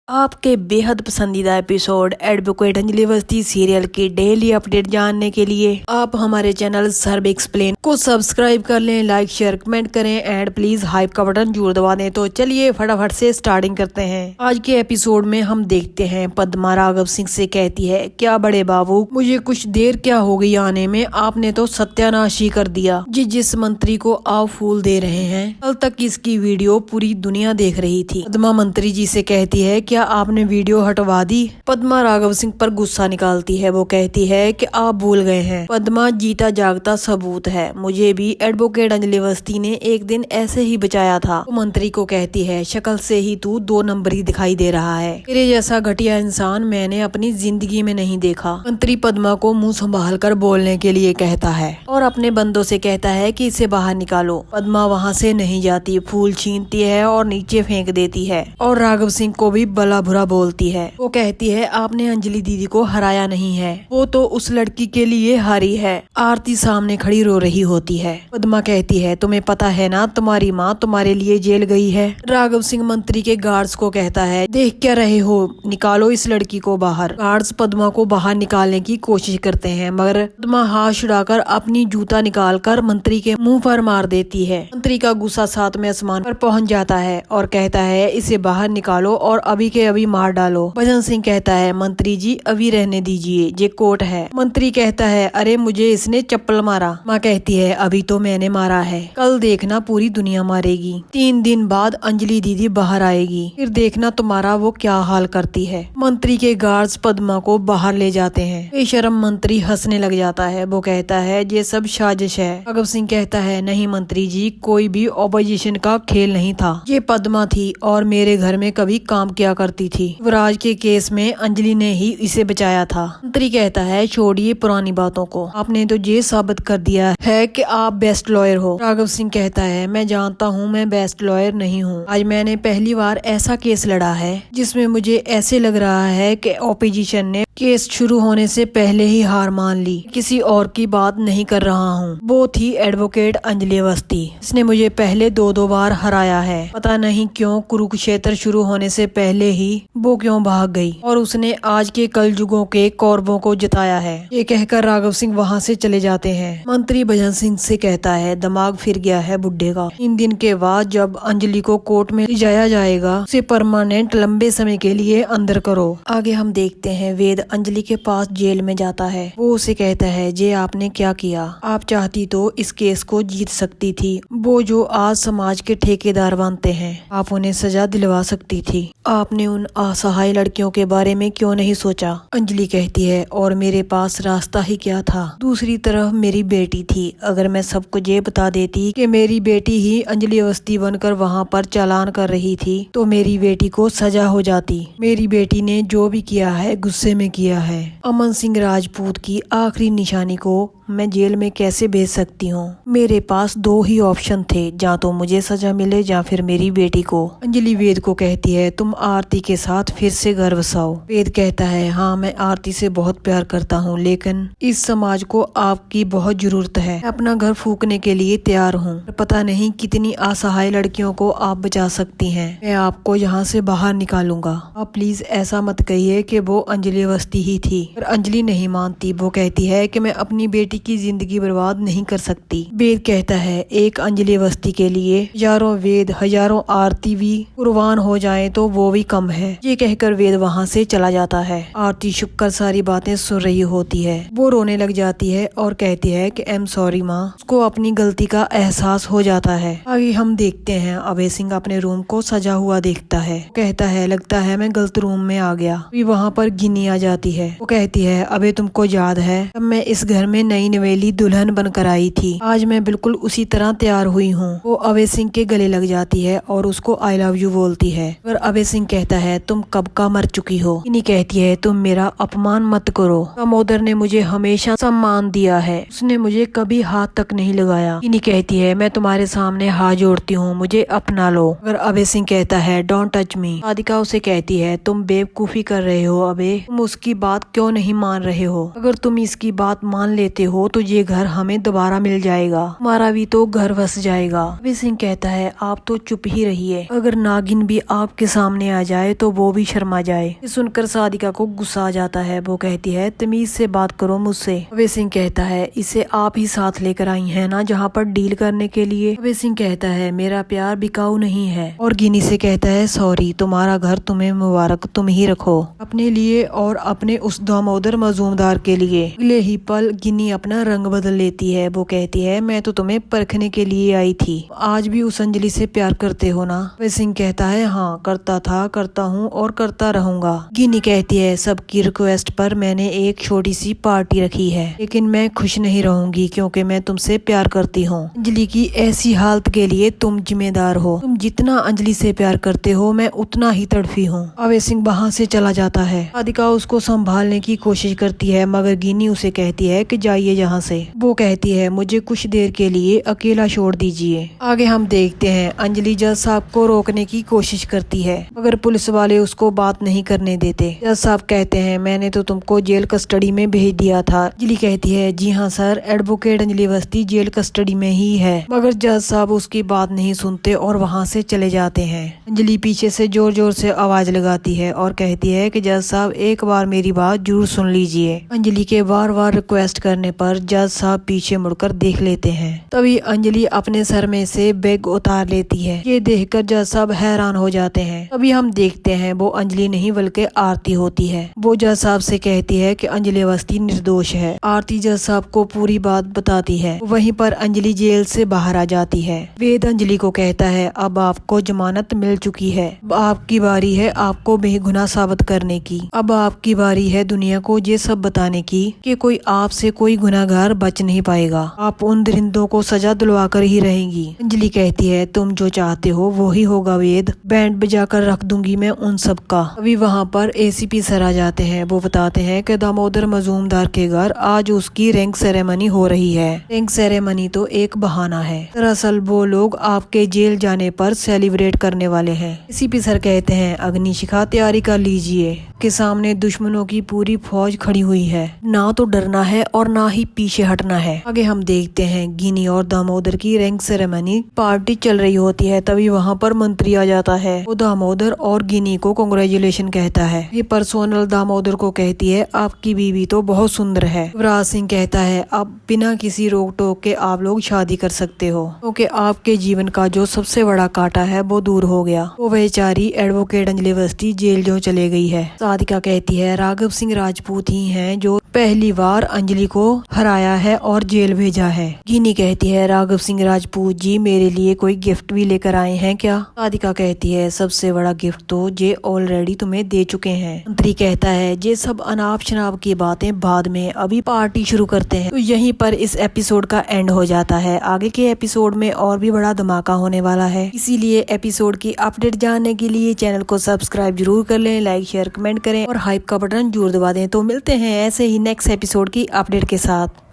आपके बेहद पसंदीदा episode advocate Anjali Awasthi serial की डेली अपडेट जानने के लिए आप हमारे चैनल सर्व एक्सप्लेन को सब्सक्राइब कर लें, लाइक शेयर कमेंट करें एंड प्लीज हाइप का बटन जरूर दबा दें। तो चलिए फटाफट से स्टार्टिंग करते हैं। आज के एपिसोड में हम देखते हैं पद्मा राघव सिंह से कहती है, क्या बड़े बाबू मुझे कुछ देर क्या हो गई आने में, आपने तो सत्यानाश ही कर दिया। जिस मंत्री को आप फूल दे रहे हैं कल तक इसकी वीडियो पूरी दुनिया देख रही थी। पद्मा मंत्री जी से कहती है, क्या आपने वीडियो हटवा दी? पद्मा राघव सिंह पर गुस्सा निकालती है। वो कहती है कि आप भूल गए हैं, पद्मा जीता जागता सबूत है, मुझे भी एडवोकेट अंजलि अवस्थी ने एक दिन ऐसे ही बचाया था। वो मंत्री को कहती है, शक्ल से ही तू 2 नंबरी दिखाई दे रहा है, तेरे जैसा घटिया इंसान मैंने अपनी जिंदगी में नहीं देखा। मंत्री पद्मा को मुंह संभाल कर बोलने के लिए कहता है और अपने बंदों से कहता है कि इसे बाहर निकालो। पद्मा वहाँ से नहीं जाती, फूल छीनती है और नीचे फेंक देती है और राघव सिंह को भी भला बुरा बोलती है। वो कहती है, आपने अंजलि दीदी को हराया नहीं है, वो तो उस लड़की के लिए हारी है। आरती सामने खड़ी रो रही होती है। पद्मा कहती है, तुम्हें पता है ना तुम्हारी माँ तुम्हारे लिए जेल गई है। राघव सिंह मंत्री के गार्ड्स को कहता है, देख क्या रहे हो, निकालो इस लड़की को बाहर। गार्ड्स पद्मा को बाहर निकालने की कोशिश करते हैं मगर पद्मा हाथ छुड़ाकर अपनी जूता निकालकर मंत्री के मुंह पर मार देती है। मंत्री का गुस्सा 7वें आसमान पर पहुंच जाता है और कहता है, इसे बाहर निकालो और अभी के अभी मार डालो। भजन सिंह कहता है, मंत्री जी अभी रहने दीजिए, ये कोर्ट है। मंत्री कहता है, अरे मुझे इसने चप्पल मारा। माँ कहती है, अभी तो मैंने मारा है, कल देखना पूरी दुनिया मारेगी। 3 दिन बाद अंजलि दीदी बाहर आएगी, फिर देखना तुम्हारा वो क्या हाल करती है। मंत्री के गार्ड्स पद्मा को बाहर ले जाते हैं। बेशर्म मंत्री हंसने लग जाता है। वो कहता है, ये सब साजिश है। भगत सिंह कहता है, नहीं मंत्री जी, कोई भी ऑपोजिशन का खेल नहीं था, ये पद्मा थी और मेरे घर में कभी काम किया करती थी। युवराज के केस में अंजलि ने ही इसे बचाया था। मंत्री कहता है, छोड़िए पुरानी बातों को, आपने तो ये साबित कर दिया है कि आप बेस्ट लॉयर हो। राघव सिंह कहता है, मैं जानता हूँ मैं बेस्ट लॉयर नहीं हूँ, आज मैंने पहली बार ऐसा केस लड़ा है जिसमें मुझे ऐसे लग रहा है कि ऑपोजिशन ने केस शुरू होने से पहले ही हार मान ली। किसी और की बात नहीं कर रहा हूँ, वो थी एडवोकेट अंजलि अवस्थी, इसने मुझे पहले 2 बार हराया है। पता नहीं क्यों कुरुक्षेत्र शुरू होने से पहले ही वो क्यों भाग गई और उसने आज के कलयुगों के कौरवों को जिताया है। ये कहकर राघव सिंह वहाँ से चले जाते हैं। मंत्री भजन सिंह से कहता है, दिमाग फिर गया है बुड्ढे का। 3 दिन के बाद जब अंजलि को कोर्ट में ले जाया जाएगा, उसे परमानेंट लंबे समय के लिए अंदर करो। आगे हम देखते हैं वेद अंजलि के पास जेल में जाता है। वो उसे कहता है, जे आपने क्या किया, आप चाहती तो इस केस को जीत सकती थी। वो जो आज समाज के ठेकेदार बनते हैं, आप उन्हें सजा दिलवा सकती थी। आपने उन असहाय लड़कियों के बारे में क्यों नहीं सोचा? अंजलि कहती है, और मेरे पास रास्ता ही क्या था, दूसरी तरफ मेरी बेटी थी। अगर मैं सबको ये बता देती कि मेरी बेटी ही अंजलि अवस्थी बनकर वहाँ पर चालान कर रही थी तो मेरी बेटी को सजा हो जाती। मेरी बेटी ने जो भी किया है गुस्से में किया है। अमन सिंह राजपूत की आखिरी निशानी को मैं जेल में कैसे भेज सकती हूँ? मेरे पास 2 ही ऑप्शन थे, या तो मुझे सजा मिले या फिर मेरी बेटी को। अंजलि वेद को कहती है, तुम आरती के साथ फिर से घर बसाओ। वेद कहता है, हाँ मैं आरती से बहुत प्यार करता हूँ, लेकिन इस समाज को आपकी बहुत जरूरत है। मैं अपना घर फूकने के लिए तैयार हूँ। पता नहीं कितनी असहाय लड़कियों को आप बचा सकती हैं। मैं आपको यहाँ से बाहर निकालूंगा। आप प्लीज ऐसा मत कहिए कि वो अंजलि अवस्थी ही थी। पर अंजलि नहीं मानती। वो कहती है कि मैं अपनी बेटी की जिंदगी बर्बाद नहीं कर सकती। वेद कहता है, एक अंजलि अवस्थी के लिए हजारों वेद हजारों आरती भी कुर्बान हो जाएं तो वो भी कम है। ये कहकर वेद वहाँ से चला जाता है। आरती शुक्र सारी बातें सुन रही होती है। वो रोने लग जाती है और कहती है कि आई एम सॉरी माँ। उसको अपनी गलती का एहसास हो जाता है। आगे हम देखते हैं अभय सिंह अपने रूम को सजा हुआ देखता है। कहता है, लगता है मैं गलत रूम में आ गया। अभी वहाँ पर गिनी आ जाती है। वो कहती है, अबे तुमको याद है जब मैं इस घर में नई नवेली दुल्हन बनकर आई थी, आज मैं बिल्कुल उसी तरह तैयार हुई हूँ। वो अभय सिंह के गले लग जाती है और उसको आई लव यू बोलती है। पर अभय सिंह कहता है, तुम कब का मर चुकी हो। इन्हीं कहती है, तुम मेरा अपमान मत करो। दामोदर ने मुझे हमेशा सम्मान दिया है, उसने मुझे कभी हाथ तक नहीं लगाया। इन्हीं कहती है, मैं तुम्हारे सामने हाथ जोड़ती हूँ, मुझे अपना लो। अगर अभय सिंह कहता है, डोंट टच मी। राधिका उसे कहती है, तुम बेवकूफी कर रहे हो अभय, तुम उसकी बात क्यों नहीं मान रहे हो? अगर तुम इसकी बात मान लेते हो तो ये घर हमें दोबारा मिल जाएगा, हमारा भी तो घर बस जाएगा। कबीर सिंह कहता है आप तो चुप ही रहिए, अगर नागिन भी आपके सामने आ जाए तो वो भी शर्मा जाए। ये सुनकर सादिका को गुस्सा आ जाता है। वो कहती है तमीज से बात करो मुझसे। कबीर सिंह कहता है इसे आप ही साथ लेकर आई है ना जहाँ पर डील करने के लिए। कबीर सिंह कहता है मेरा प्यार बिकाऊ नहीं है। और गिनी से कहता है सॉरी, तुम्हारा घर तुम्हें मुबारक, तुम ही रखो अपने लिए और अपने उस दामोदर मजूमदार के लिए। अगले ही पल गिनी अपना रंग बदल लेती है। वो कहती है मैं तो तुम्हें परखने के लिए आई थी, आज भी उस अंजलि से प्यार करते हो ना। कबीर सिंह कहता है हाँ करता था, करता हूँ और करता रहूंगा। गिनी कहती है सबकी रिक्वेस्ट पर मैंने एक छोटी सी पार्टी रखी है, लेकिन मैं खुश नहीं रहूंगी क्योंकि मैं तुमसे प्यार करती हूँ। अंजलि की ऐसी हालत के लिए तुम जिम्मेदार हो, तुम जितना अंजलि से प्यार करते हो मैं उतना ही तड़फी हूँ। कबीर सिंह वहाँ से चला जाता है। सादिका उसको संभालने की कोशिश करती है मगर गिनी उसे कहती है कि जाइए यहाँ से। वो कहती है मुझे कुछ देर के लिए अकेला छोड़ दीजिए। आगे हम देखते हैं अंजलि जज साहब को रोकने की कोशिश करती है मगर पुलिस वाले उसको बात नहीं करने देते। जज साहब कहते हैं मैंने तो तुमको जेल कस्टडी में भेज दिया था। अंजलि कहती है जी हाँ sir, advocate Anjali Awasthi jail custody में ही है। मगर जज साहब उसकी बात नहीं सुनते और वहाँ से चले जाते हैं। अंजलि पीछे से जोर जोर से आवाज लगाती है और कहती है कि जज साहब एक बार मेरी बात जरूर सुन लीजिए। अंजलि के बार बार रिक्वेस्ट करने पर जज साहब पीछे मुड़कर देख लेते हैं। तभी अंजलि अपने सर में से बैग उतार लेती है। ये देखकर जज साहब हैरान हो जाते हैं। तभी हम देखते हैं वो अंजलि नहीं बल्कि आरती होती है। वो जज साहब से कहती है कि अंजलि अवस्थी निर्दोष है। आरती जज साहब को पूरी बात बताती है। वहीं पर अंजलि जेल से बाहर आ जाती है। वेद अंजलि को कहता है अब आपको जमानत मिल चुकी है, अब आपकी बारी है आपको बेगुनाह साबित करने की। अब आपकी बारी है दुनिया को ये सब बताने की कि कोई आपसे कोई गुनाहगार बच नहीं पाएगा, आप उन दरिंदों को सजा दिलवा कर ही रहेंगी। अंजलि कहती है तुम जो चाहते हो वो ही होगा वेद, बैंड बजाकर रख दूंगी मैं उन सब का। अभी वहाँ पर एसीपी सर आ जाते हैं। वो बताते हैं कि दामोदर मजूमदार के घर आज उसकी रैंक सेरेमनी हो रही है। रैंक सेरेमनी तो एक बहाना है, दरअसल वो लोग आपके जेल जाने पर सेलिब्रेट करने वाले हैं। एसीपी सर कहते हैं अग्निशिखा तैयारी कर लीजिए, के सामने दुश्मनों की पूरी फौज खड़ी हुई है, ना तो डरना है और ना ही पीछे हटना है। आगे हम देखते हैं गिनी और दामोदर की रैंक सेरेमनी पार्टी चल रही होती है। तभी वहाँ पर मंत्री आ जाता है। वो दामोदर और गिनी को कांग्रेचुलेशन कहता है। ये पर्सोनल दामोदर को कहती है आपकी बीवी तो बहुत सुंदर है। युवराज सिंह कहता है अब बिना किसी रोक टोक के आप लोग शादी कर सकते हो क्योंकि आपके जीवन का जो सबसे बड़ा कांटा है वो दूर हो गया। वो बेचारी एडवोकेट अंजलि अवस्थी जेल जो चले गई है। सादिका कहती है राघव सिंह राजपूत ही हैं जो पहली बार अंजलि को हराया है और जेल भेजा है। गिनी कहती है राघव सिंह राजपूत जी मेरे लिए कोई गिफ्ट भी लेकर आए हैं क्या। सादिका कहती है सबसे बड़ा गिफ्ट तो ये ऑलरेडी तुम्हें दे चुके हैं। मंत्री कहता है ये सब अनाप शनाप की बातें बाद में, अभी पार्टी शुरू करते हैं। तो यहीं पर इस एपिसोड का एंड हो जाता है। आगे के एपिसोड में और भी बड़ा धमाका होने वाला है, इसीलिए एपिसोड की अपडेट जानने के लिए चैनल को सब्सक्राइब जरूर कर लें, लाइक शेयर कमेंट करें और हाइप का बटन जरूर दबा दें। तो मिलते हैं ऐसे ही नेक्स्ट एपिसोड की अपडेट के साथ।